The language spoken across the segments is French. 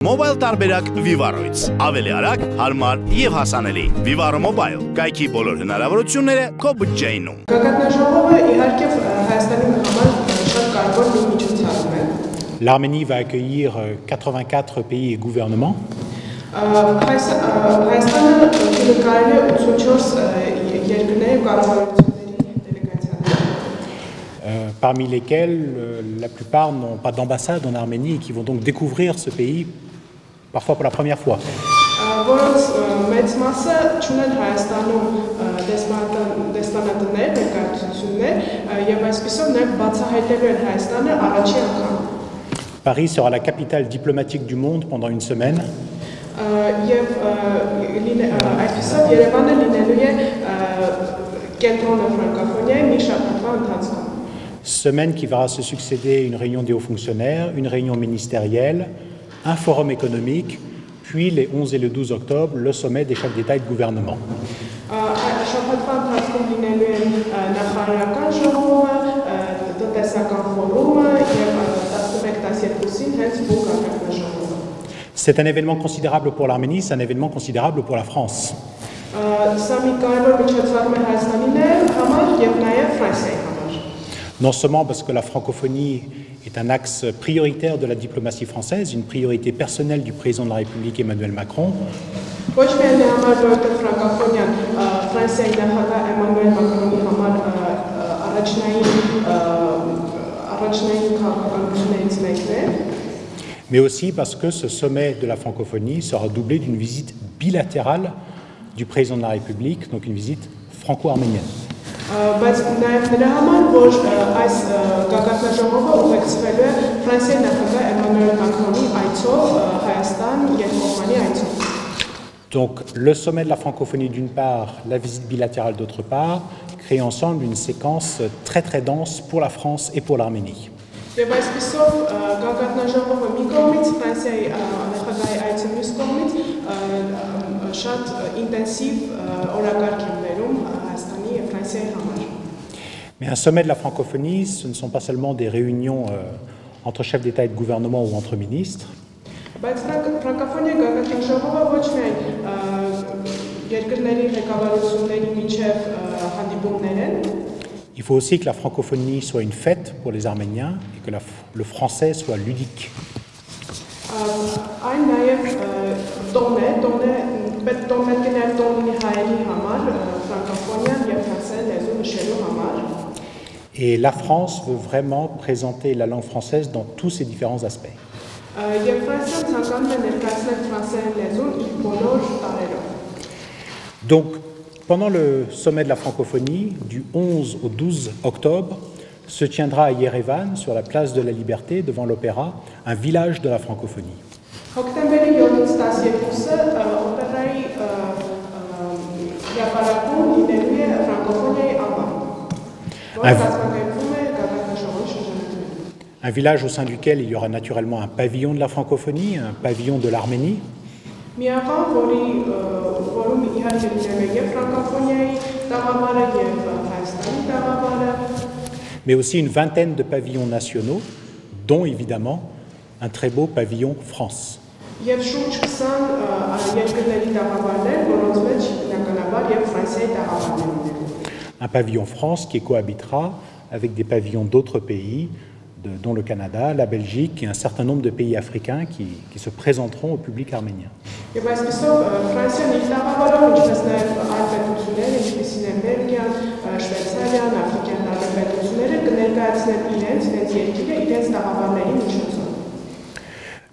Mobile տարբերակ Vivaro-ից։ Ավելի արագ, հարմար եւ հասանելի։ Vivaro Mobile։ Կայքի բոլոր հնարավորությունները քո բյուջեինում։ Գագաթնաժողովը իհարկե Հայաստանի համար շատ կարևոր մի միջոցառում է։ L'Arménie va accueillir 84 pays et gouvernements. Հայաստանը կարելի է 84 երկրների ու կառավարությունների դելեգացիաներ։ Parmi lesquels la plupart n'ont pas d'ambassade en Arménie et qui vont donc découvrir ce pays parfois pour la première fois. Որոնց մեծ մասը չունեն Հայաստանում դեսպանատներ, ներկայացություններ եւ այսպիսով նաև բացահայտելու են Հայաստանը առաջին անգամ։ Paris sera la capitale diplomatique du monde pendant une semaine. Եվ այսպիսով Երևանը լինելու է կենտրոնը ֆրանկոֆոնիայի մի շաբաթվա ընթացքում։ Semaine qui verra se succéder une réunion des hauts fonctionnaires, une réunion ministérielle, un forum économique, puis les 11 et le 12 octobre, le sommet des chefs d'État et de gouvernement. C'est un événement considérable pour l'Arménie, c'est un événement considérable pour la France. Non seulement parce que la francophonie est un axe prioritaire de la diplomatie française, une priorité personnelle du président de la République Emmanuel Macron, mais aussi parce que ce sommet de la francophonie sera doublé d'une visite bilatérale du président de la République, donc une visite franco-arménienne. Բայց նաև նրա համար, որ այս գագաթնաժողովը ուղեկցվելու է Ֆրանսիայի նախագահ Էմանուել Մակրոնի այցով Հայաստան երկկողմանի այցով։ Donc le sommet de la francophonie d'une part, la visite bilatérale d'autre part, créent ensemble une séquence très très dense pour la France et pour l'Arménie. Եվ այսպիսով գագաթնաժողովը մի կողմից, Ֆրանսիայի նախագահի այցը մյուս կողմից շատ ինտենսիվ օրակարգ է բերում Հայաստանի եւ Ֆրանսիայի համար։ Mais un sommet de la francophonie, ce ne sont pas seulement des réunions entre chefs d'État et de gouvernement ou entre ministres. Բայց ֆրանկոֆոնիա գագաթնաժողովը ոչ միայն երկրների ղեկավարությունների միջև հանդիպումներ են։ Il faut aussi que la francophonie soit une fête pour les Arméniens et que le français soit ludique. Et la France veut vraiment présenter la langue française dans tous ses différents aspects. Donc, pendant le sommet de la francophonie, du 11 au 12 octobre, se tiendra à Yerevan, sur la place de la Liberté, devant l'Opéra, un village de la francophonie. Un village au sein duquel il y aura naturellement un pavillon de la francophonie, un pavillon de l'Arménie. Mais aussi une vingtaine de pavillons nationaux, dont évidemment un très beau pavillon France. Un pavillon France qui cohabitera avec des pavillons d'autres pays, dont le Canada, la Belgique et un certain nombre de pays africains qui se présenteront au public arménien.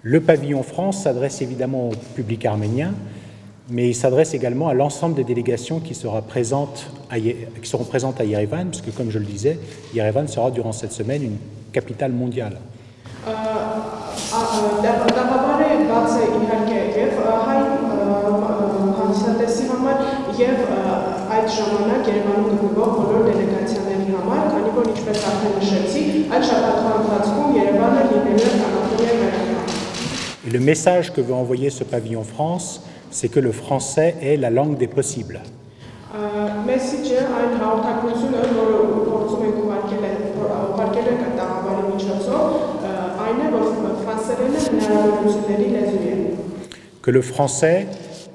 Le pavillon France s'adresse évidemment au public arménien, mais il s'adresse également à l'ensemble des délégations qui seront présentes à Yerevan, puisque comme je le disais, Yerevan sera durant cette semaine une capitale mondiale. Et le message que veut envoyer ce pavillon France, c'est que le français est la langue des possibles. Que le français,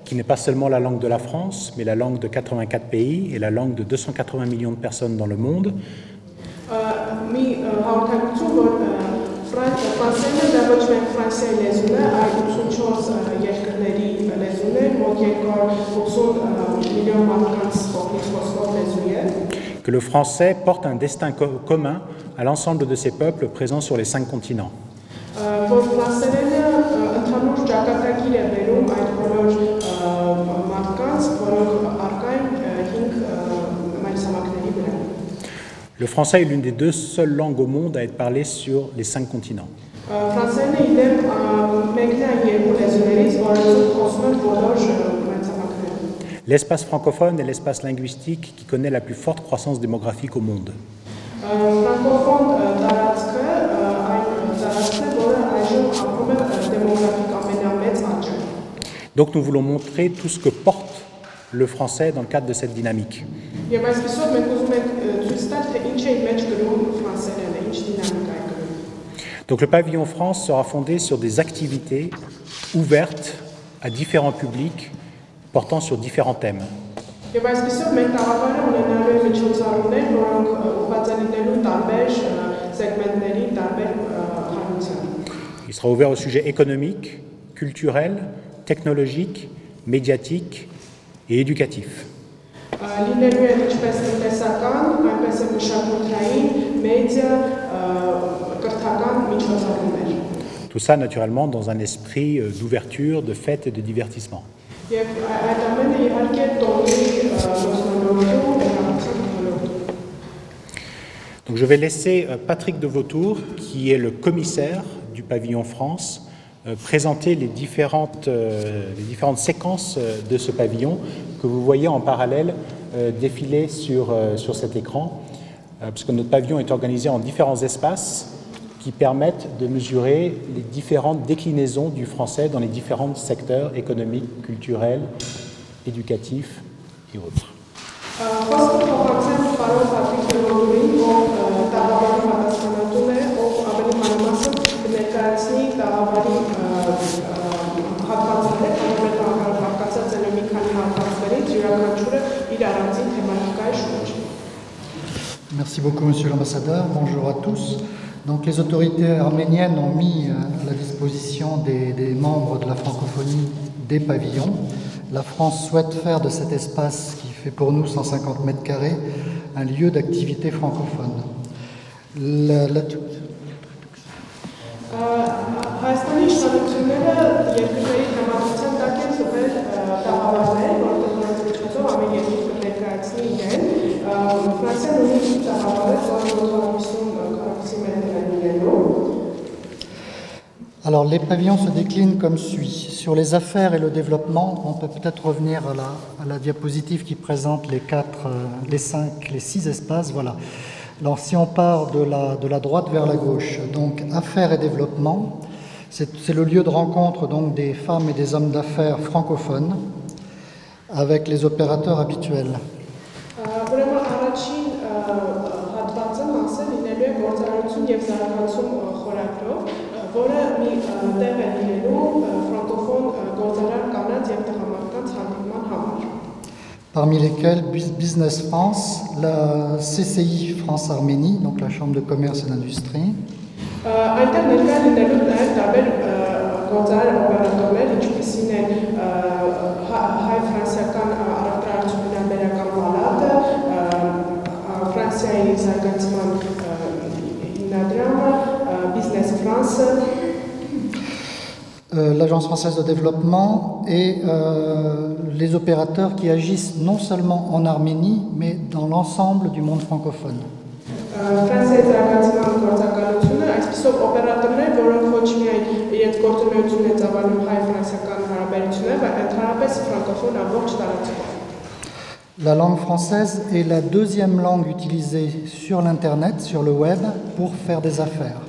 qui n'est pas seulement la langue de la France, mais la langue de 84 pays et la langue de 280 millions de personnes dans le monde, que le français porte un destin commun à l'ensemble de ces peuples présents sur les 5 continents. Le français est l'une des 2 seules langues au monde à être parlée sur les 5 continents. L'espace francophone est l'espace linguistique qui connaît la plus forte croissance démographique au monde. Donc nous voulons montrer tout ce que porte le français dans le cadre de cette dynamique. Donc le pavillon France sera fondé sur des activités ouvertes à différents publics portant sur différents thèmes. Il sera ouvert aux sujets économiques, culturels, technologiques, médiatiques et éducatifs. Tout ça, naturellement, dans un esprit d'ouverture, de fête et de divertissement. Donc, je vais laisser Patrick de Vautour, qui est le commissaire du pavillon France, présenter les différentes séquences de ce pavillon que vous voyez en parallèle défiler sur cet écran, puisque notre pavillon est organisé en différents espaces qui permettent de mesurer les différentes déclinaisons du français dans les différents secteurs économiques, culturels, éducatifs et autres. Merci beaucoup, Monsieur l'Ambassadeur. Bonjour à tous. Donc, les autorités arméniennes ont mis à la disposition des membres de la francophonie des pavillons. La France souhaite faire de cet espace, qui fait pour nous 150 mètres carrés, un lieu d'activité francophone. Alors, les pavillons se déclinent comme suit. Sur les affaires et le développement, on peut peut-être revenir à la diapositive qui présente les 6 espaces. Voilà. Alors, si on part de la droite vers la gauche, donc affaires et développement, c'est le lieu de rencontre donc des femmes et des hommes d'affaires francophones avec les opérateurs habituels. Parmi lesquels Business France, la CCI France-Arménie, donc la Chambre de commerce et d'industrie, l'Agence française de développement et les opérateurs qui agissent non seulement en Arménie, mais dans l'ensemble du monde francophone. La langue française est la deuxième langue utilisée sur l'Internet, sur le web, pour faire des affaires.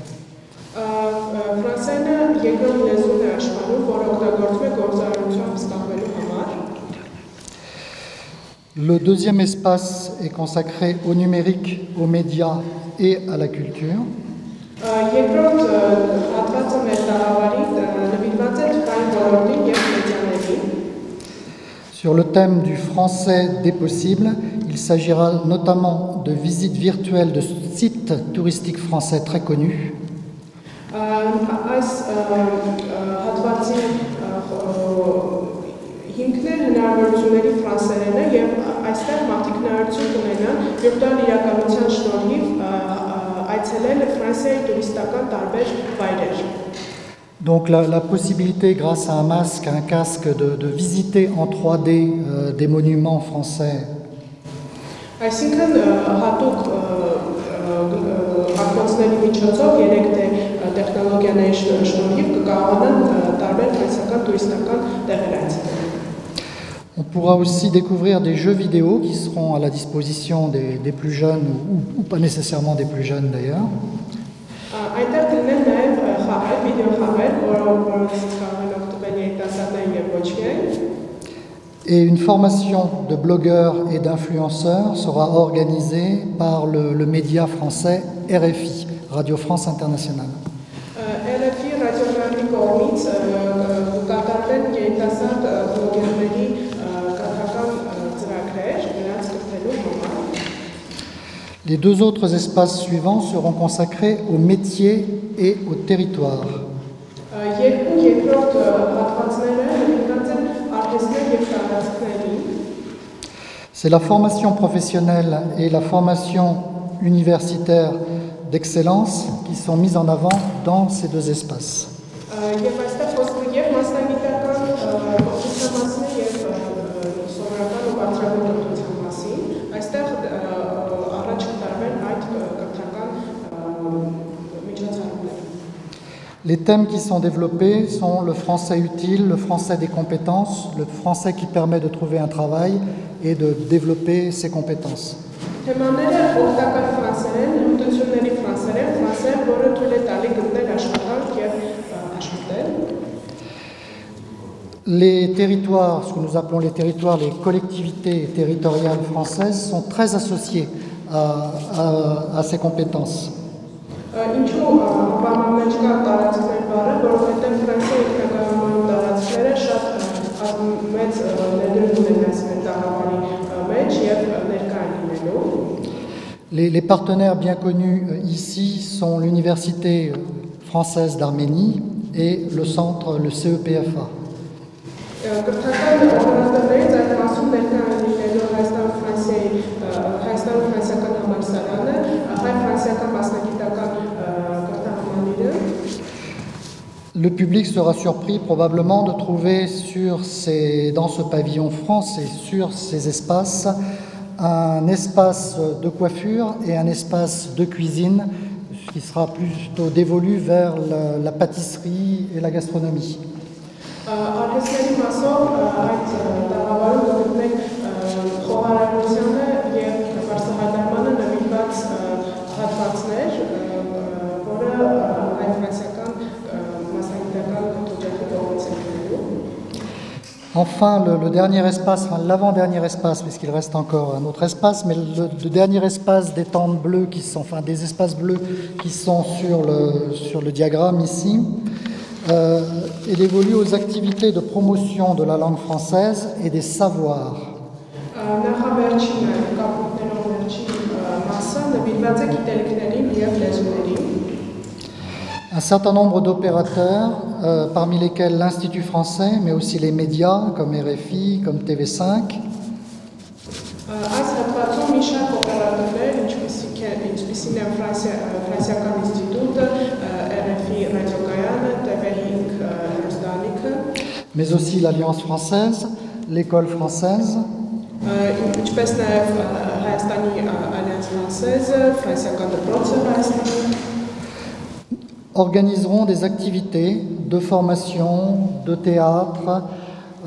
Le deuxième espace est consacré au numérique, aux médias et à la culture. Sur le thème du français des possibles, il s'agira notamment de visites virtuelles de sites touristiques français très connus. Հիմքներ հնարավորությունների ֆրանսերեն է եւ այստեղ մարդիկ հնարավորություն կունենան վիրտուալ իրականության շնորհիվ այցելել Ֆրանսիայի տուրիստական տարբեր վայրեր։ Donc la possibilité, grâce à un masque, un casque, de visiter en 3D des monuments français. Այսինքն հատուկ ակնոցների միջոցով 3D տեխնոլոգիաների շնորհիվ կկարողանան տարբեր ֆրանսիական տուրիստական տեղեր այցելել։ On pourra aussi découvrir des jeux vidéo qui seront à la disposition des plus jeunes ou pas nécessairement des plus jeunes d'ailleurs. Այնտեղ կլինեն նաև խաղեր, վիդեոխաղեր, որոնց կարող են օգտվել երիտասարդները եւ ոչ միայն։ Et une formation de blogueurs et d'influenceurs sera organisée par le média français RFI, Radio France Internationale. RFI ռադիոկայանի կողմից կկատարվեն երիտասարդ բլոգերների կրթական ծրագրեր նրանց կրթելու համար։ Les deux autres espaces suivants seront consacrés aux métiers et au territoire. Երկու երկրորդ հատվածները հիմնված են արհեստներ եւ տարածքներին։ C'est la formation professionnelle et la formation universitaire d'excellence qui sont mises en avant dans ces deux espaces. Եվ այստեղ խոսքը եւ մասնագիտական կրթության մասին է եւ սովորական ու բարձրագույն կրթության մասին։ Այստեղ առաջ կտարվեն այդ կրթական միջոցառումները։ Les thèmes qui sont développés sont le français utile, le français des compétences, le français qui permet de trouver un travail et de développer ses compétences. Թեմաները օգտակար ֆրանսերեն, հմտությունների ֆրանսերեն, ֆրանսեր, որը թույլ է տալի գտնել աշխատանք եւ աշխատել։ Les territoires, ce que nous appelons les territoires, les collectivités territoriales françaises sont très associées à ces compétences. Ինչու բանան մեջ կա տարածքներ բառը, որովհետև Ֆրանսիայի ինքնակայունման տարածքները շատ մեծ ներդրում ունեն այս տաղավարի մեջ եւ ներկա են լինելու։ Les partenaires bien connus ici sont l'Université française d'Arménie et le centre, le CEPFA. Կրթական օպերատորներից այդ մասում ներկա են լինելու Հայաստան-Ֆրանսիական համալսարանը, հայ-ֆրանսիական մասնագիտական կրթահամանիրը։ Le public sera surpris probablement de trouver dans ce pavillon France et sur ces espaces un espace de coiffure et un espace de cuisine qui sera plutôt dévolu vers la pâtisserie et la gastronomie. Արհեստների մասով այդ տաղավարում կգտնենք խոհարարությանը եւ վարսահայտարմանը նվիրված հատվածներ, որը հայ-ֆրանսիական մասնագիտական կրթօջախի կողմից է լինելու։ Enfin, le dernier espace, enfin l'avant-dernier espace, puisqu'il reste encore un autre espace, mais le dernier espace des tentes bleues enfin des espaces bleus qui sont sur le diagramme ici, est dévolu aux activités de promotion de la langue française et des savoirs. Un certain nombre d'opérateurs, parmi lesquels l'Institut français, mais aussi les médias comme RFI, comme TV5, mais aussi l'Alliance française, l'École française, organiseront des activités de formation, de théâtre,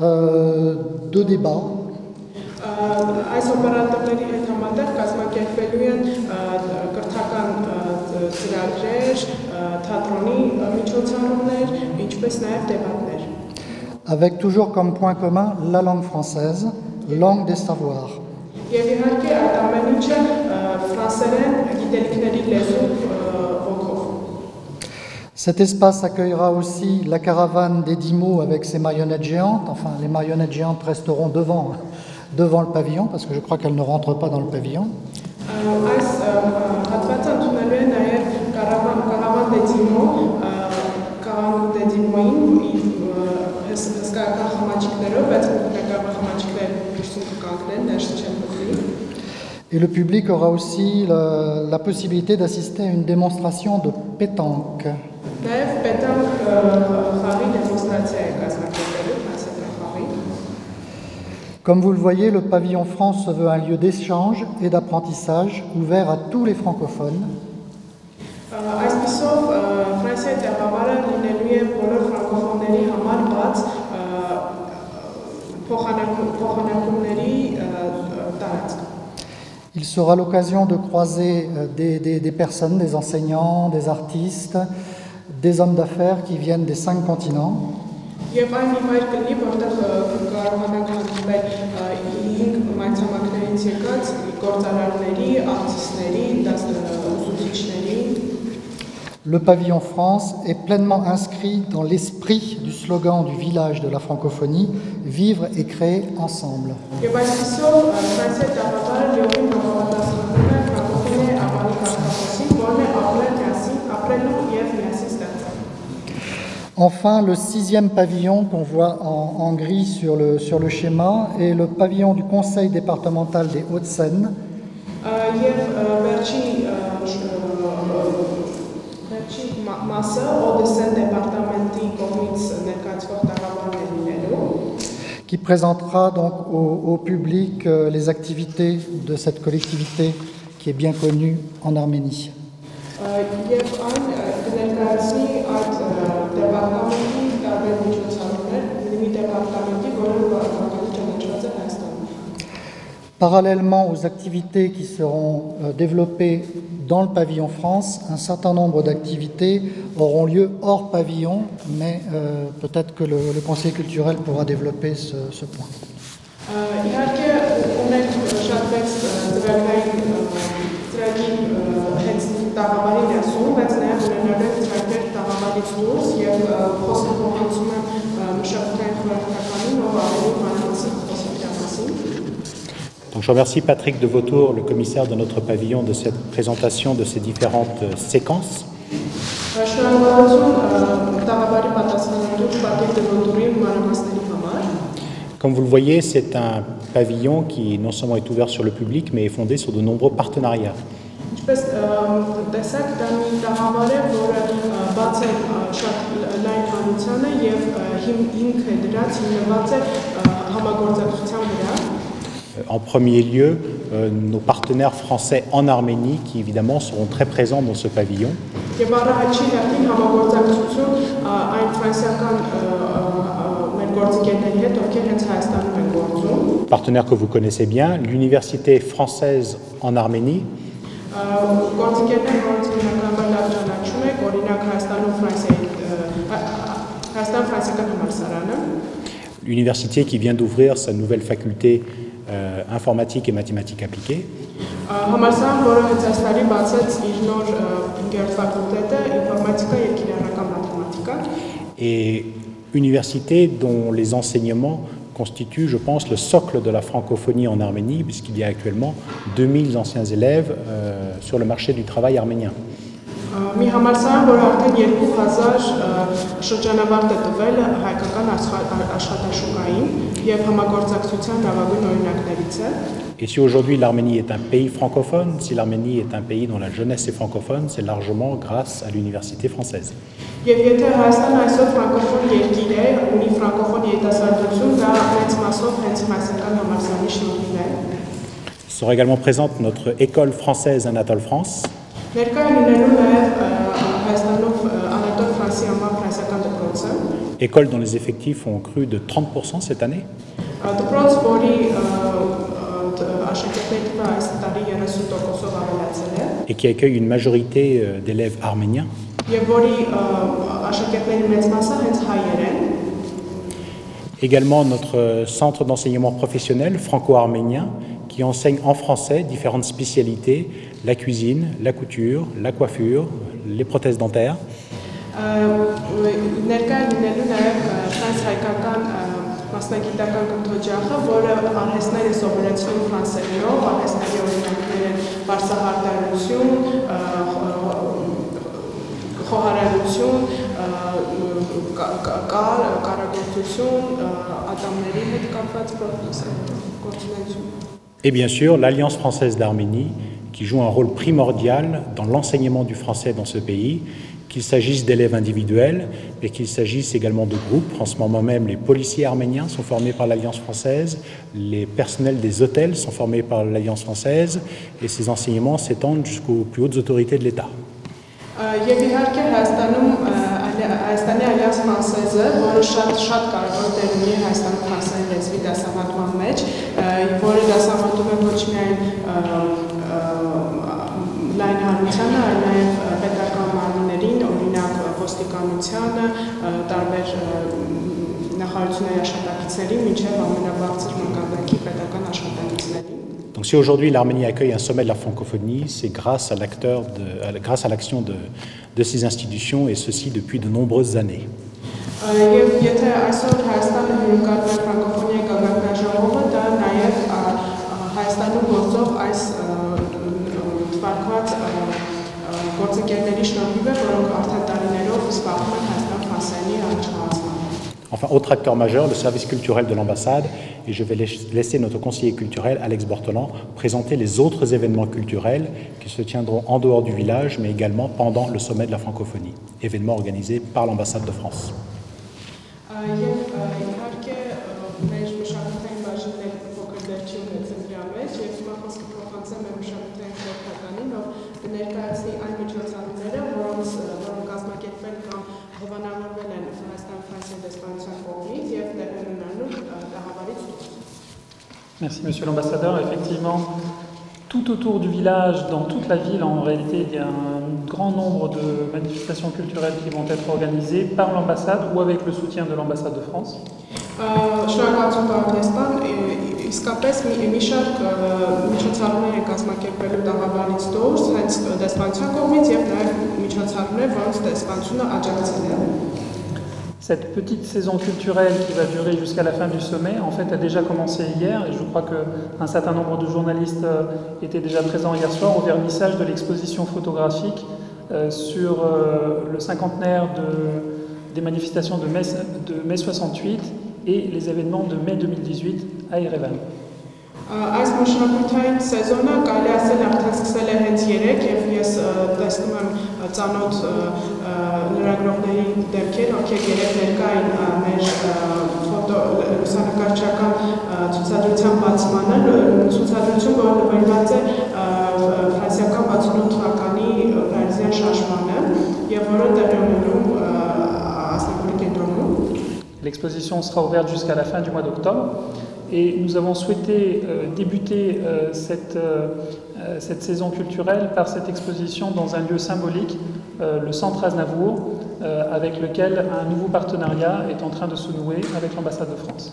de débat. Այս օպերատորների հետ համատեղ կազմակերպելու են կրթական ծրագրեր, թատրոնի միջոցառումներ, ինչպես նաև դեպատներ։ Avec toujours comme point commun la langue française, langue des savoirs. Եվ իհարկե այդ ամեն ինչը ֆրանսերեն գիտելիքների լեզու ոգով։ Cet espace accueillera aussi la caravane des 10 mots avec ses marionnettes géantes. Enfin, les marionnettes géantes resteront devant le pavillon, parce que je crois qu'elles ne rentrent pas dans le pavillon. Et le public aura aussi la possibilité d'assister à une démonstration de pétanque. Comme vous le voyez, le pavillon France se veut un lieu d'échange et d'apprentissage ouvert à tous les francophones. Il sera l'occasion de croiser des personnes, des enseignants, des artistes, des hommes d'affaires qui viennent des 5 continents. Le pavillon France est pleinement inscrit dans l'esprit du slogan du village de la francophonie, vivre et créer ensemble. Enfin, le 6e pavillon qu'on voit en gris sur le schéma est le pavillon du Conseil départemental des Hauts-de-Seine. Qui présentera donc au public les activités de cette collectivité qui est bien connue en Arménie. Parallèlement aux activités qui seront développées dans le pavillon France, un certain nombre d'activités auront lieu hors pavillon, mais peut-être que le conseil culturel pourra développer ce point. Donc je remercie Patrick de Vautour, le commissaire de notre pavillon, de cette présentation de ces différentes séquences. Comme vous le voyez, c'est un pavillon qui non seulement est ouvert sur le public, mais est fondé sur de nombreux partenariats. En premier lieu, nos partenaires français en Arménie, qui évidemment seront très présents dans ce pavillon. Partenaires que vous connaissez bien, l'Université française en Arménie, l'université qui vient d'ouvrir sa nouvelle faculté informatique et mathématiques appliquées, et université dont les enseignements constituent, je pense, le socle de la francophonie en Arménie, puisqu'il y a actuellement 2000 anciens élèves sur le marché du travail arménien. Et si aujourd'hui l'Arménie est un pays francophone, si l'Arménie est un pays dont la jeunesse est francophone, c'est largement grâce à l'université française. Sera également présente notre école française Anatole France, école dont les effectifs ont cru de 30% cette année, et qui accueille une majorité d'élèves arméniens. Également notre centre d'enseignement professionnel franco-arménien qui enseigne en français différentes spécialités, la cuisine, la couture, la coiffure, les prothèses dentaires. Ներկա լինելու նաև ֆրանսիական մասնագիտական կրթօջախը, որը արհեստներ է սովորեցնում ֆրանսերենով, արհեստների օրինակներ են վարսահարդարություն, խոհարարություն, կարագործություն, ատամների հետ կապված գործունեություն։ Et bien sûr, l'Alliance française d'Arménie, qui joue un rôle primordial dans l'enseignement du français dans ce pays, qu'il s'agisse d'élèves individuels, mais qu'il s'agisse également de groupes. En ce moment même, les policiers arméniens sont formés par l'Alliance française, les personnels des hôtels sont formés par l'Alliance française, et ces enseignements s'étendent jusqu'aux plus hautes autorités de l'État. Եվ իհարկե Հայաստանի Ալյանս Ֆրանսեզը, որը շատ կարևոր դեր ունի Հայաստանում ֆրանսերեն լեզվի դասավանդման մեջ, որը դասավանդում է ոչ միայն լայն հանրությանը, այլ նաև պետական մարմիններին, օրինակ ոստիկանությանը, տարբեր նախարարությունների աշխատակիցներին, մինչև ամենաբարձր մակարդակի պետական աշխատակիցներին։ Donc si aujourd'hui l'Arménie accueille un sommet de la francophonie, c'est grâce à l'action de ces institutions, et ceci depuis de nombreuses années. Enfin, autre acteur majeur, le service culturel de l'ambassade, et je vais laisser notre conseiller culturel, Alex Bortolan, présenter les autres événements culturels qui se tiendront en dehors du village, mais également pendant le sommet de la francophonie, événement organisé par l'ambassade de France. Merci Monsieur l'ambassadeur. Effectivement, tout autour du village, dans toute la ville, en réalité, il y a un grand nombre de manifestations culturelles qui vont être organisées par l'ambassade ou avec le soutien de l'ambassade de France. Cette petite saison culturelle qui va durer jusqu'à la fin du sommet, en fait, a déjà commencé hier, et je crois qu'un certain nombre de journalistes étaient déjà présents hier soir au vernissage de l'exposition photographique sur le cinquantenaire des manifestations de mai 68 et les événements de mai 2018 à Erevan. Այս մշակութային սեզոնը կարելի ասել արդեն սկսել է հենց երեկ եւ ես տեսնում եմ ծանոթ լրագրողների դեպքեր, ովքեր երեկ ներկա էին մեր լուսանկարչական ցուցադրության բացմանը, ցուցադրություն, որը նվիրված է ֆրանսիական 68 թվականի Փարիզյան շարժմանը եւ որը տեղի ունենում Ասնապոլի կենտրոնում. L'exposition sera ouverte jusqu'à la fin du mois d'octobre. Et nous avons souhaité débuter cette saison culturelle par cette exposition dans un lieu symbolique, le Centre Aznavour, avec lequel un nouveau partenariat est en train de se nouer avec l'ambassade de France.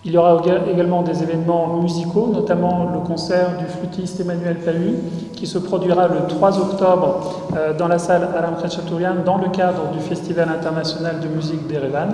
Il y aura également des événements musicaux, notamment le concert du flûtiste Emmanuel Pahu, qui se produira le 3 octobre dans la salle Aram Khachaturian dans le cadre du Festival international de musique d'Erevan.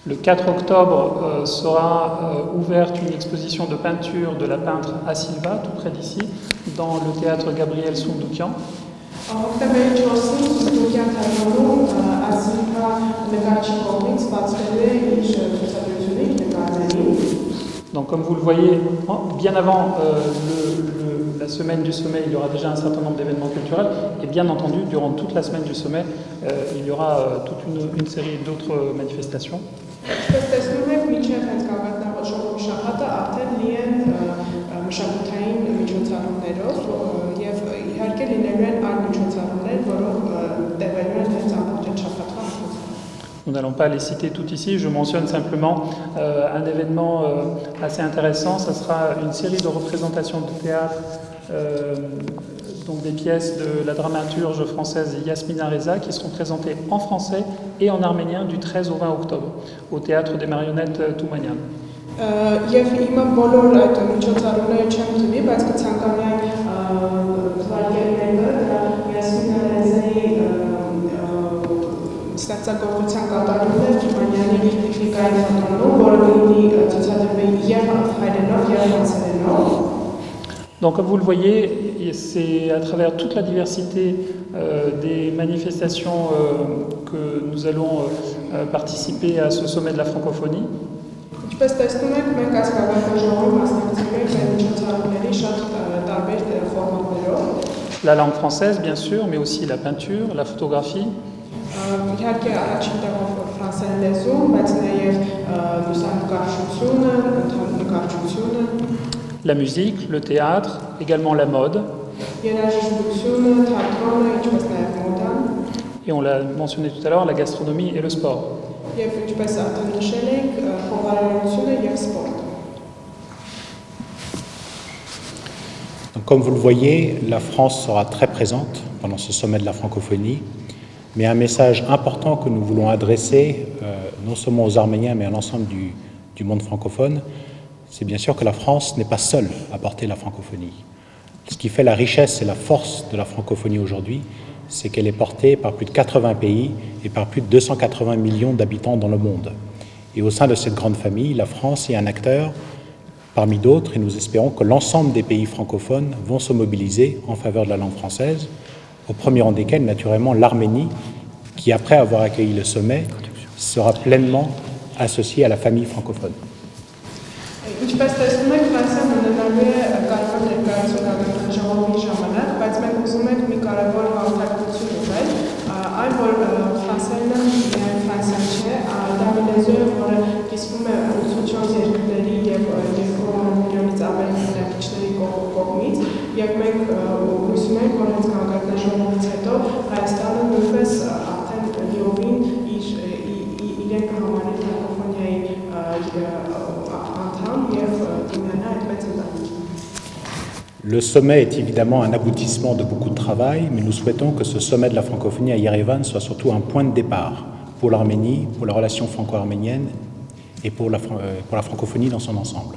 Le 4 octobre sera ouverte une exposition de peinture de la peintre Asilva, tout près d'ici, dans le théâtre Gabriel Soundoukian. Donc comme vous le voyez, bien avant la semaine du sommet, il y aura déjà un certain nombre d'événements culturels. Et bien entendu, durant toute la semaine du sommet, il y aura toute une série d'autres manifestations. Nous n'allons pas les citer toutes ici, je mentionne simplement un événement assez intéressant, ça sera une série de représentations de théâtre, donc des pièces de la dramaturge française Yasmina Reza qui seront présentées en français et en arménien du 13 au 20 octobre au Théâtre des Marionnettes Toumanyan. Donc comme vous le voyez, c'est à travers toute la diversité des manifestations que nous allons participer à ce sommet de la francophonie. La langue française, bien sûr, mais aussi la peinture, la photographie. La musique, le théâtre, également la mode. Et on l'a mentionné tout à l'heure, la gastronomie et le sport. Donc, comme vous le voyez, la France sera très présente pendant ce sommet de la francophonie. Mais un message important que nous voulons adresser, non seulement aux Arméniens, mais à l'ensemble du monde francophone, c'est bien sûr que la France n'est pas seule à porter la francophonie. Ce qui fait la richesse et la force de la francophonie aujourd'hui, c'est qu'elle est portée par plus de 80 pays et par plus de 280 millions d'habitants dans le monde. Et au sein de cette grande famille, la France est un acteur parmi d'autres, et nous espérons que l'ensemble des pays francophones vont se mobiliser en faveur de la langue française, au premier rang desquels, naturellement, l'Arménie, qui, après avoir accueilli le sommet, sera pleinement associée à la famille francophone. Le sommet est évidemment un aboutissement de beaucoup de travail, mais nous souhaitons que ce sommet de la francophonie à Yerevan soit surtout un point de départ pour l'Arménie, pour la relation franco-arménienne et pour la francophonie dans son ensemble.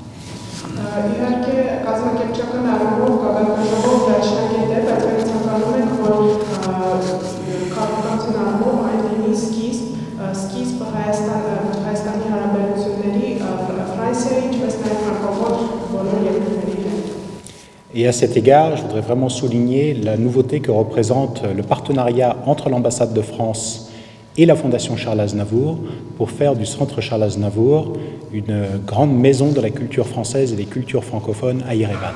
Et à cet égard, je voudrais vraiment souligner la nouveauté que représente le partenariat entre l'ambassade de France et la Fondation Charles Aznavour pour faire du Centre Charles Aznavour une grande maison de la culture française et des cultures francophones à Yerevan.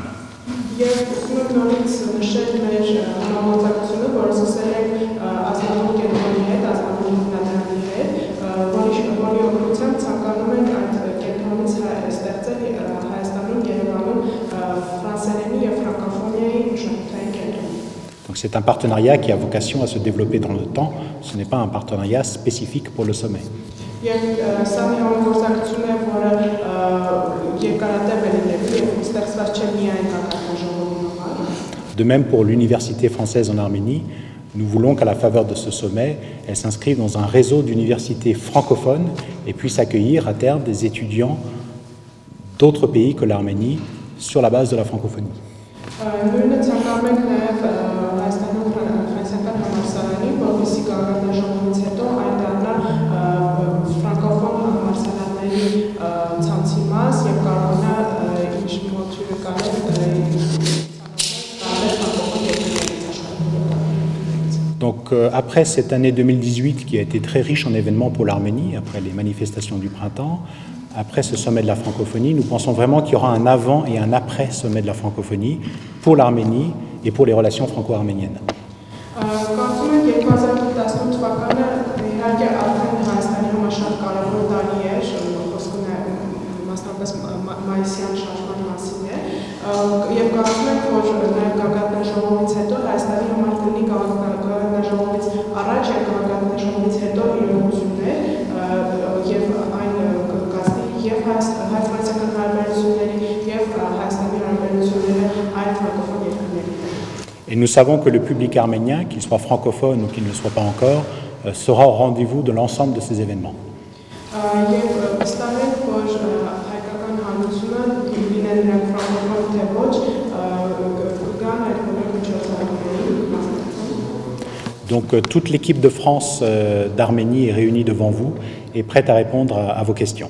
Donc c'est un partenariat qui a vocation à se développer dans le temps, ce n'est pas un partenariat spécifique pour le sommet. De même pour l'Université française en Arménie, nous voulons qu'à la faveur de ce sommet, elle s'inscrive dans un réseau d'universités francophones et puisse accueillir à terme des étudiants d'autres pays que l'Arménie sur la base de la francophonie. Donc après cette année 2018 qui a été très riche en événements pour l'Arménie, après les manifestations du printemps, après ce sommet de la francophonie. Nous pensons vraiment qu'il y aura un avant et un après sommet de la francophonie pour l'Arménie et pour les relations franco-arméniennes. Et nous savons que le public arménien, qu'il soit francophone ou qu'il ne le soit pas encore, sera au rendez-vous de l'ensemble de ces événements. Donc toute l'équipe de France d'Arménie est réunie devant vous et prête à répondre à vos questions.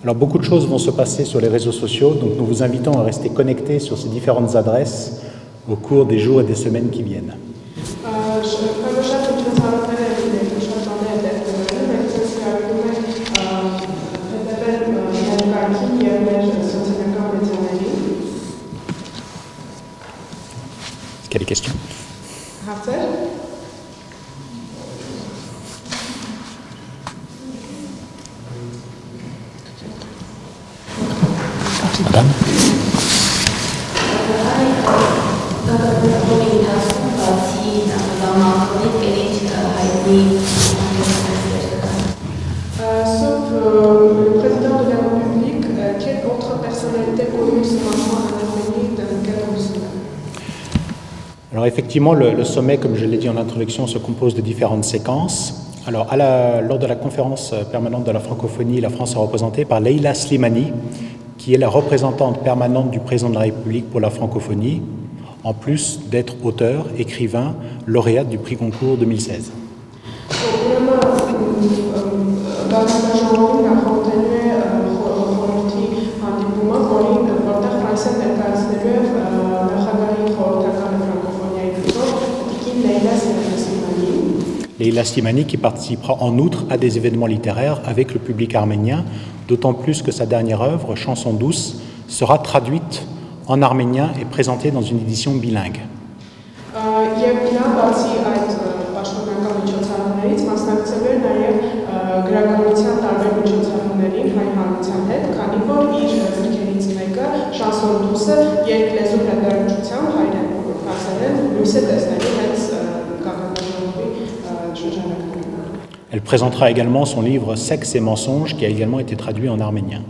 Alors beaucoup de choses vont se passer sur les réseaux sociaux, donc nous vous invitons à rester connectés sur ces différentes adresses au cours des jours et des semaines qui viennent. Est-ce qu'il y a des questions? Madame? Sauf le président de la République, quelle autre personnalité connue ce moment en Arménie dans le cadre du sommet? Alors effectivement, le sommet, comme je l'ai dit en introduction, se compose de différentes séquences. Alors lors de la conférence permanente de la francophonie, la France est représentée par Leïla Slimani, qui est la représentante permanente du président de la République pour la francophonie, en plus d'être auteur, écrivain, lauréate du prix Goncourt 2016. Leïla Slimani qui participera en outre à des événements littéraires avec le public arménien, d'autant plus que sa dernière œuvre, Chanson douce, sera traduite en arménien et présentée dans une édition bilingue. Elle présentera également son livre Sexe et mensonges qui a également été traduit en arménien.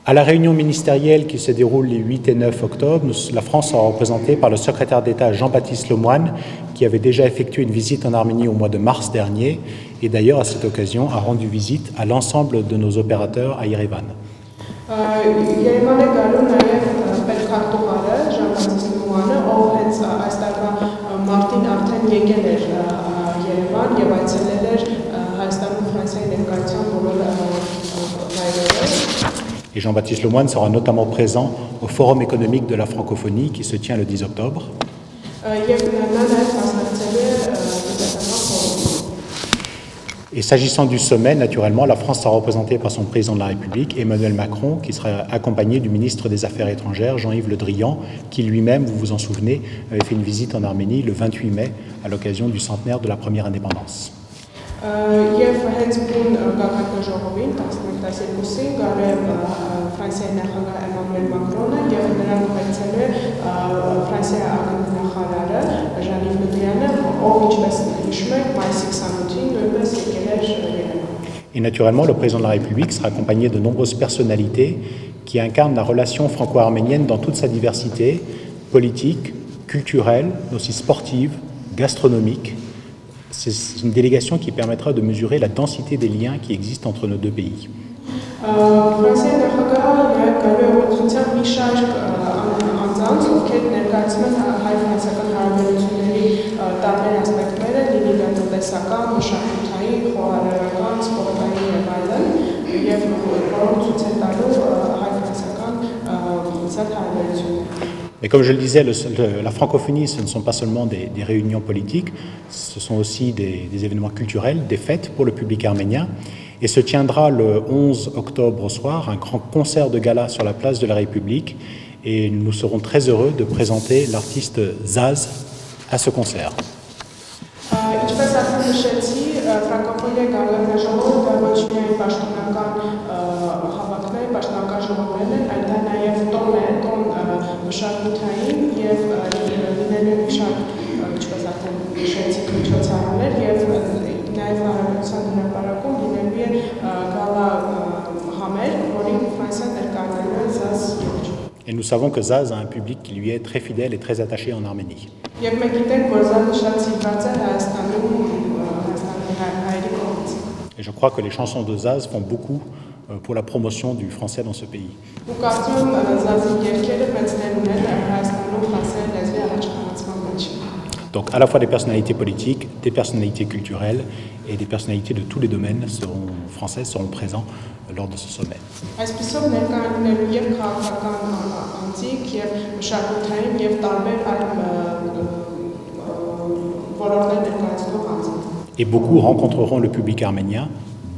À la réunion ministérielle qui se déroule les 8 et 9 octobre, la France sera représentée par le secrétaire d'État Jean-Baptiste Lemoyne, qui avait déjà effectué une visite en Arménie au mois de mars dernier, et d'ailleurs à cette occasion a rendu visite à l'ensemble de nos opérateurs à Yerevan. Et Jean-Baptiste Lemoyne sera notamment présent au Forum économique de la francophonie qui se tient le 10 octobre. Et s'agissant du sommet, naturellement, la France sera représentée par son président de la République, Emmanuel Macron, qui sera accompagné du ministre des Affaires étrangères, Jean-Yves Le Drian, qui lui-même, vous vous en souvenez, avait fait une visite en Arménie le 28 mai à l'occasion du centenaire de la première indépendance. Et naturellement, le président de la République sera accompagné de nombreuses personnalités qui incarnent la relation franco-arménienne dans toute sa diversité politique, culturelle, mais aussi sportive, gastronomique, C'est une délégation qui permettra de mesurer la densité des liens qui existent entre nos deux pays. Mais comme je le disais, la francophonie, ce ne sont pas seulement des réunions politiques, ce sont aussi des événements culturels, des fêtes pour le public arménien. Et se tiendra le 11 octobre au soir un grand concert de gala sur la place de la République. Et nous serons très heureux de présenter l'artiste Zaz à ce concert. Et nous savons que Zaz a un public qui lui est très fidèle et très attaché en Arménie. Et je crois que les chansons de Zaz font beaucoup pour la promotion du français dans ce pays. Donc à la fois des personnalités politiques, des personnalités culturelles et des personnalités de tous les domaines françaises seront présents lors de ce sommet. Et beaucoup rencontreront le public arménien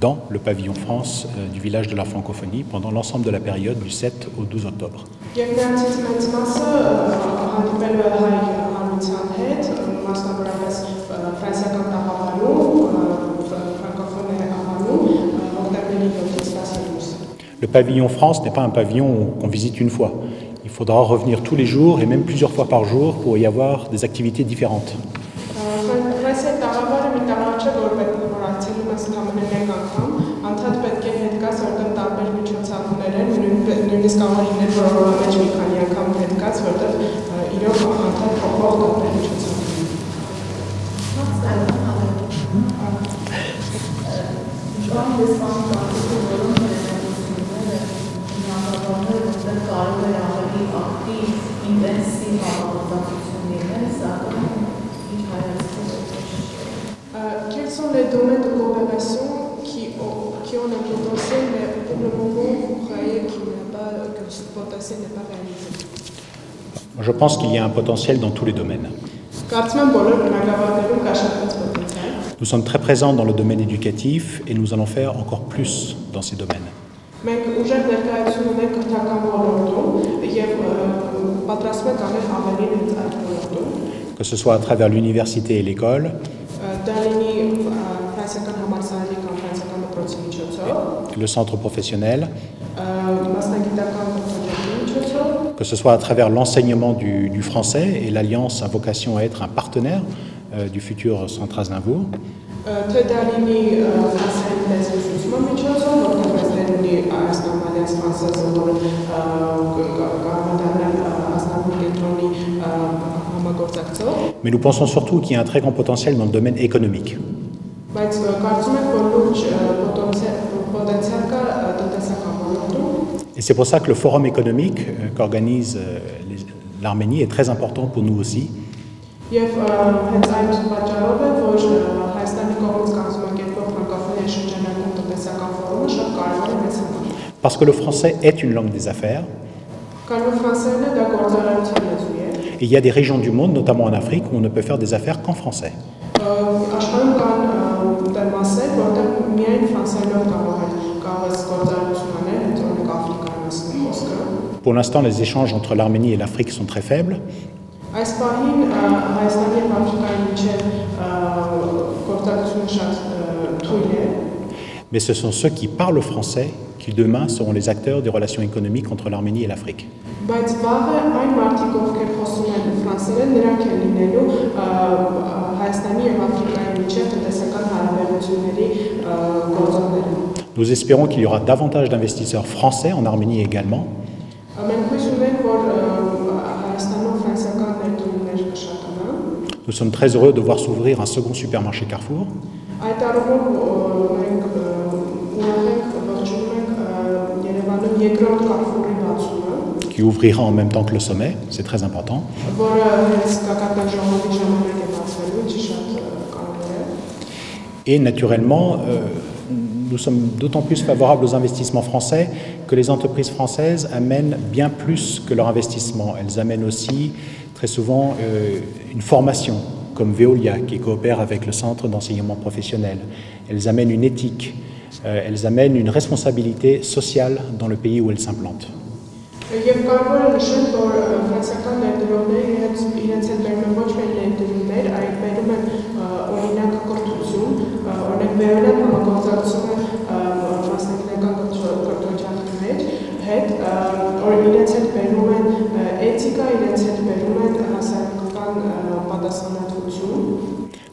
dans le pavillon France du village de la francophonie pendant l'ensemble de la période du 7 au 12 octobre. Le pavillon France n'est pas un pavillon qu'on visite une fois. Il faudra revenir tous les jours et même plusieurs fois par jour pour y avoir des activités différentes. Quels sont les domaines de coopération qui ont un potentiel, mais pour le moment, vous croyez que ce potentiel n'est pas réalisé? Je pense qu'il y a un potentiel dans tous les domaines. Nous sommes très présents dans le domaine éducatif et nous allons faire encore plus dans ces domaines. Que ce soit à travers l'université et l'école, le centre professionnel, que ce soit à travers l'enseignement du français, et l'Alliance a vocation à être un partenaire du futur Centre Aznavour. Mais nous pensons surtout qu'il y a un très grand potentiel dans le domaine économique. Et c'est pour ça que le forum économique qu'organise l'Arménie est très important pour nous aussi. Parce que le français est une langue des affaires. Et il y a des régions du monde, notamment en Afrique, où on ne peut faire des affaires qu'en français. Pour l'instant, les échanges entre l'Arménie et l'Afrique sont très faibles. Mais ce sont ceux qui parlent français qui demain seront les acteurs des relations économiques entre l'Arménie et l'Afrique. Nous espérons qu'il y aura davantage d'investisseurs français en Arménie également. Nous sommes très heureux de voir s'ouvrir un second supermarché Carrefour. Qui ouvrira en même temps que le sommet, c'est très important. Et naturellement, nous sommes d'autant plus favorables aux investissements français que les entreprises françaises amènent bien plus que leur investissement. Elles amènent aussi très souvent une formation, comme Veolia, qui coopère avec le Centre d'enseignement professionnel. Elles amènent une éthique, elles amènent une responsabilité sociale dans le pays où elles s'implantent.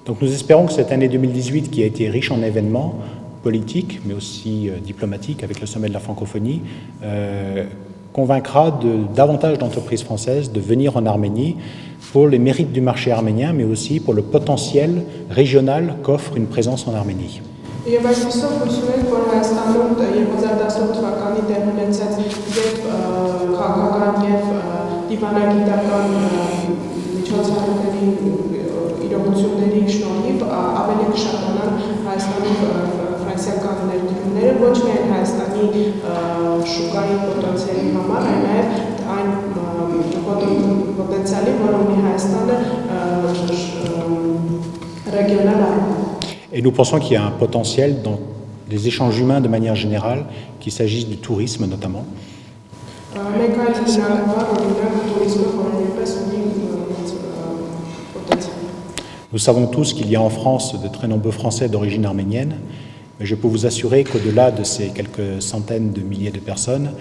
Donc nous espérons que cette année 2018, qui a été riche en événements politiques, mais aussi diplomatiques avec le sommet de la francophonie, convaincra davantage d'entreprises françaises de venir en Arménie pour les mérites du marché arménien, mais aussi pour le potentiel régional qu'offre une présence en Arménie. Et nous pensons qu'il y a un potentiel dans les échanges humains de manière générale, qu'il s'agisse du tourisme notamment. Nous savons tous qu'il y a en France de très nombreux Français d'origine arménienne, mais je peux vous assurer qu'au-delà de ces quelques centaines de milliers de personnes,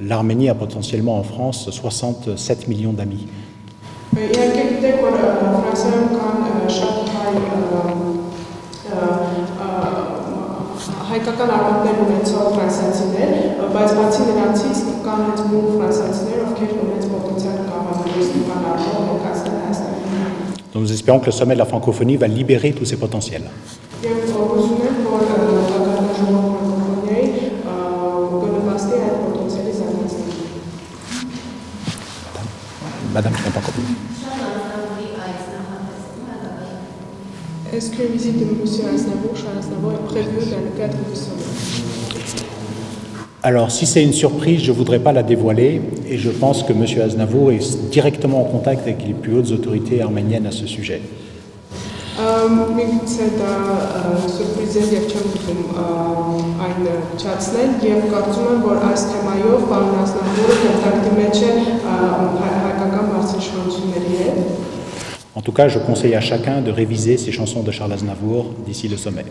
l'Arménie a potentiellement en France 67 millions d'amis. Donc nous espérons que le sommet de la francophonie va libérer tous ces potentiels. Madame, je n'ai pas compris. Est-ce qu'une visite de M. Aznavour est prévue dans le cadre du sommet? Alors, si c'est une surprise, je ne voudrais pas la dévoiler, et je pense que M. Aznavour est directement en contact avec les plus hautes autorités arméniennes à ce sujet. En tout cas, je conseille à chacun de réviser ces chansons de Charles Aznavour d'ici le sommet.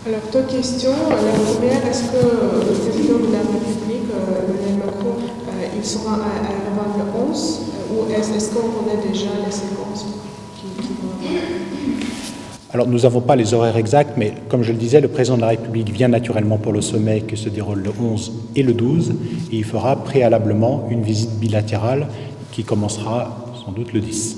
Alors, deux questions. La première, est-ce que le président de la République, Emmanuel Macron, il sera à Yerevan le 11 ou est-ce qu'on connaît déjà les séquences qui vont avoir? Alors, nous n'avons pas les horaires exacts, mais comme je le disais, le président de la République vient naturellement pour le sommet qui se déroule le 11 et le 12, et il fera préalablement une visite bilatérale qui commencera sans doute le 10.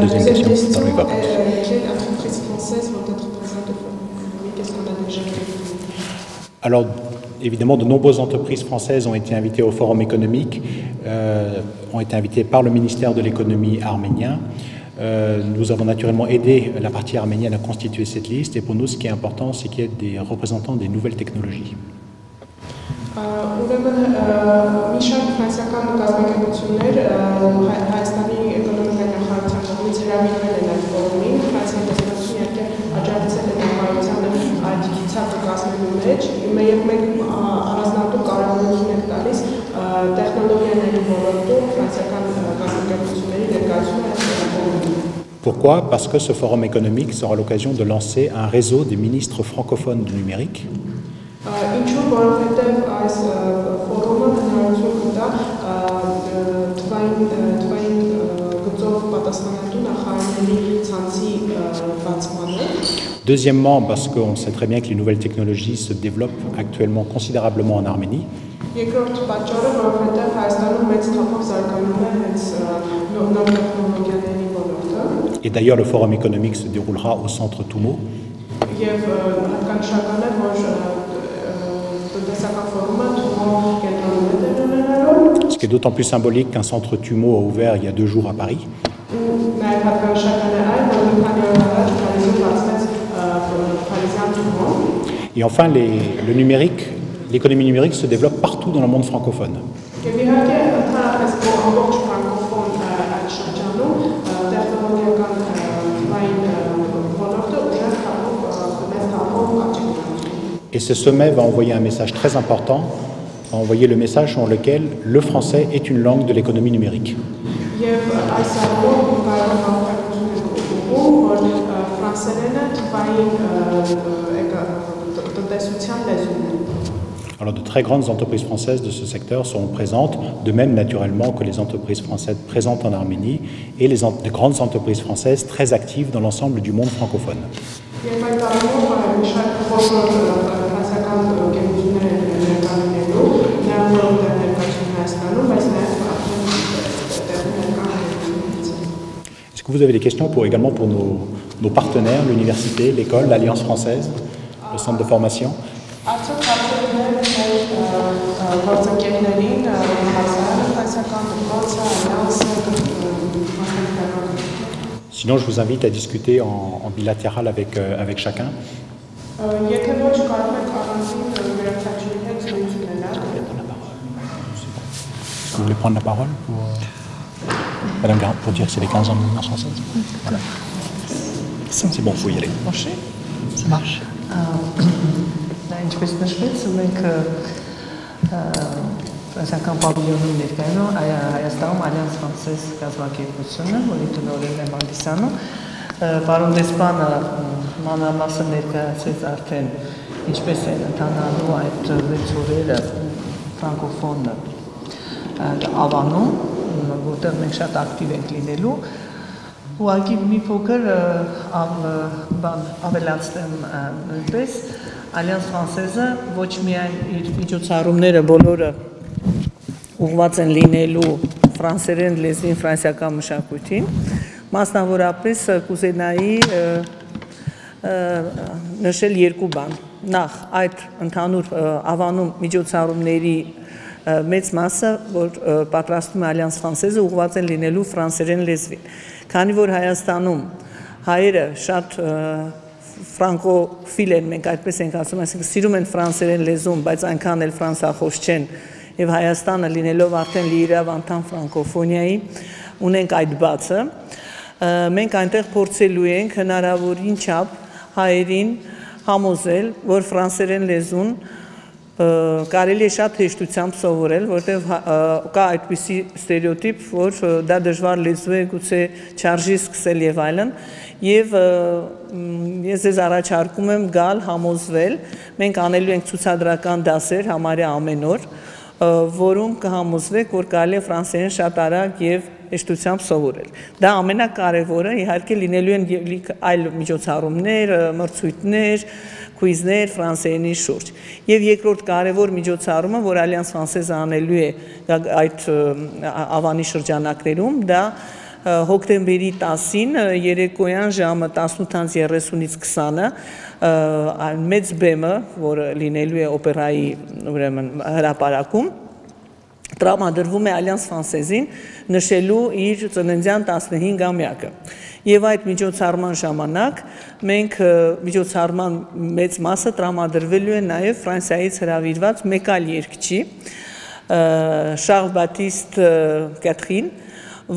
Deuxième question, dans les vacances. Quelles entreprises françaises vont être présentes au Forum économique? Qu'est-ce qu'on a déjà fait? Alors, évidemment, de nombreuses entreprises françaises ont été invitées au Forum économique, ont été invitées par le ministère de l'économie arménien. Nous avons naturellement aidé la partie arménienne à constituer cette liste, et pour nous, ce qui est important, c'est qu'il y ait des représentants des nouvelles technologies. Ուրեմն մի շարք ֆրանսիական կազմակերպություններ Հայաստանի էկոնոմիկայի նախարարության կողմից հրավիրվել են այդ ֆորումին, Ֆրանսիայի դեսպանատությունը իհարկե աջակցել է նախարարությանը այդ ցուցակը կազմելու մեջ, եւ մենք առանձնատու կարևորություն ենք տալիս տեխնոլոգիաների ոլորտում ֆրանսիական կազմակերպությունների ներկայացումը այս ֆորումին։ Pourquoi? Parce que ce forum économique sera l'occasion de lancer un réseau des ministres francophones du numérique. Ինչու որովհետև այս ֆորումը հնարավորություն կտա թվային գծով պատասխանատու նախարարների ցանցի բացմանը։ Deuxièmement, parce qu'on sait très bien que les nouvelles technologies se développent actuellement considérablement en Arménie. Երկրորդ պատճառը, որովհետև Հայաստանում մեծ թափով զարգանում է հենց նոր տեխնոլոգիաների ոլորտը։ Et d'ailleurs, le forum économique se déroulera au centre Toumo. Եվ հատկանշական է, որ տնտեսական ֆորումը Թումո կենտրոնում է տեղի ունենալու։ Ce qui est d'autant plus symbolique qu'un centre Toumo a ouvert il y a 2 jours à Paris. Նաև հատկանշական է այն, որ մի քանի օր առաջ Փարիզում բացվեց Փարիզյան Թումո։ Et enfin, le numérique, l'économie numérique se développe partout dans le monde francophone. Եվ իհարկե ընդհանրապես ամբողջ ֆրանկոֆոն այդ շրջանում տեխնոլոգիական թվային ոլորտը ունեն մեծ թափով աճի։ Et ce sommet va envoyer un message très important, va envoyer le message selon lequel le français est une langue de l'économie numérique. Եվ այս առումով կարող է հաղորդակցություն որ ֆրանսերենը թվային տնտեսության լեզուն է։ Alors de très grandes entreprises françaises de ce secteur seront présentes, de même naturellement que les entreprises françaises présentes en Arménie et les grandes entreprises françaises très actives dans l'ensemble du monde francophone. Est-ce que vous avez des questions également pour nos partenaires, l'université, l'école, l'Alliance française, le centre de formation? Sinon, je vous invite à discuter en bilatéral avec chacun. Est-ce que vous voulez prendre la parole pour, Madame Garand, pour dire que c'est les 15 ans de l'Union française? Voilà. C'est bon, il faut y aller. Ça marche. Ինչպես նշվեց, մենք ֆրանսիական պավիլյոնում ներկայանում Հայաստանում Alliance Française կազմակերպությունը, որի տնօրենն է Մանդիսյանը, պարոն դեսպանը մանրամասն ներկայացրեց արդեն ինչպես են ընթանալու այդ 6 օրերը ֆրանկոֆոն ավանում, որտեղ մենք շատ ակտիվ ենք լինելու։ Ուղղակի մի փոքր ավելացնեմ նույնպես Alliance Française ոչ միայն իր միջոցառումները բոլորը ուղղված են լինելու ֆրանսերեն լեզվին ֆրանսիական մշակույթին, մասնավորապես կուզենայի նշել 2 բան։ Նախ այդ ընդհանուր ավանում միջոցառումների մեծ մասը, որ պատրաստում է Alliance Française, ուղղված են լինելու ֆրանսերեն լեզվին։ Քանի որ Հայաստանում հայերը շատ ֆրանկոֆիլ են, մենք այդպես ենք ասում, այսինքն սիրում են ֆրանսերեն լեզուն, բայց այնքան էլ ֆրանսախոս չեն, եւ Հայաստանը լինելով արդեն լիիրավ անդամ ֆրանկոֆոնիայի, ունենք այդ բացը, մենք այնտեղ փորձելու ենք հնարավորին չափ հայերին համոզել, որ ֆրանսերեն լեզուն կարելի է շատ հեշտությամբ սովորել, որտեղ կա այդպիսի ստերեոտիպ, որ դա դժվար լեզու է, գուցե չարժի սկսել եւ այլն, եւ ես ձեզ առաջարկում եմ գալ համոզվել, մենք անելու ենք ցուցադրական դասեր համարյա ամեն օր, որում կհամոզվեք, որ կարելի է ֆրանսերեն շատ արագ եւ հեշտությամբ սովորել։ Դա ամենակարևորը, իհարկե լինելու են այլ միջոցառումներ, մրցույթներ, քույզներ ֆրանսերենի շուրջ։ Եվ երկրորդ կարևոր միջոցառումը, որ Alliance Française անելու է այդ ավանի շրջանակներում, դա հոկտեմբերի 10-ին երեկոյան ժամը 18:30-ից 20-ը մեծ բեմը, որը լինելու է օպերայի ուրեմն հրապարակում, տրամադրվում է Alliance Française-ին նշելու իր ծննդյան 15-ամյակը։ Եվ այդ միջոցառման ժամանակ մենք միջոցառման մեծ մասը տրամադրվելու է նաև Ֆրանսիայից հրավիրված մեկ այլ երգչի, Շարլ Բատիստ Կատրին,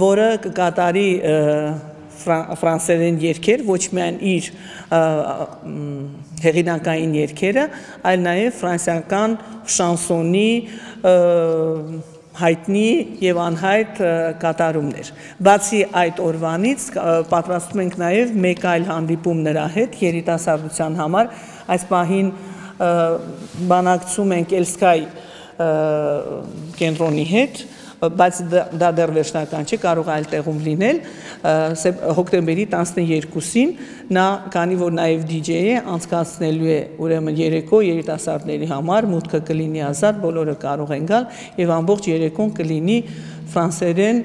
որը կկատարի ֆրանսերեն երգեր, ոչ միայն իր հեղինակային երգերը, այլ նաև ֆրանսիական շանսոնի հայտնի եւ անհայտ կատարումներ։ Բացի այդ օրվանից պատրաստում ենք նաև մեկ այլ հանդիպում նրա հետ երիտասարդության համար։ Այս պահին բանակցում ենք Էլսկայ կենտրոնի հետ, բայց դա դեռ վերջնական չի, կարող այլ տեղում լինել, հոկտեմբերի 12-ին նա, քանի որ նաև DJ է, անցկացնելու է ուրեմն երեկո երիտասարդների համար, մուտքը կլինի ազատ, բոլորը կարող են գալ եւ ամբողջ երեկոն կլինի ֆրանսերեն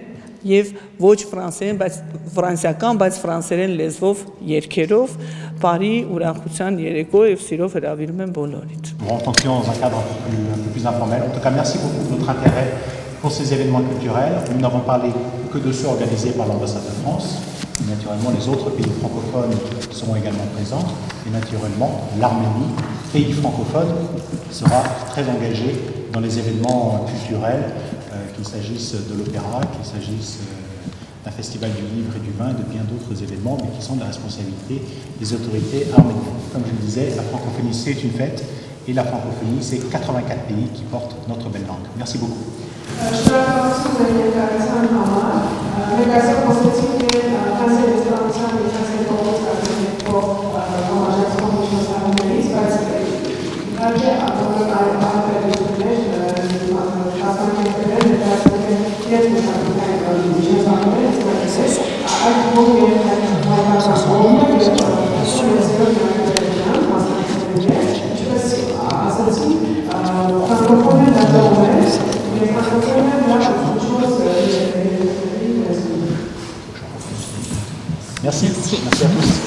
եւ ոչ ֆրանսերեն, բայց ֆրանսիական, բայց ֆրանսերեն լեզվով երգերով, բարի ուրախության երեկո եւ սիրով հրավիրում եմ բոլորիդ։ Rencontrions dans un cadre un peu plus informel. En tout cas, merci beaucoup de votre intérêt pour ces événements culturels. Nous n'avons parlé que de ceux organisés par l'ambassade de France. Et naturellement, les autres pays francophones seront également présents. Et naturellement, l'Arménie, pays francophone, sera très engagé dans les événements culturels, qu'il s'agisse de l'opéra, qu'il s'agisse d'un festival du livre et du vin, et de bien d'autres événements, mais qui sont de la responsabilité des autorités arméniennes. Comme je le disais, la francophonie, c'est une fête. Et la francophonie, c'est 84 pays qui portent notre belle langue. Merci beaucoup. Merci. Merci à tous.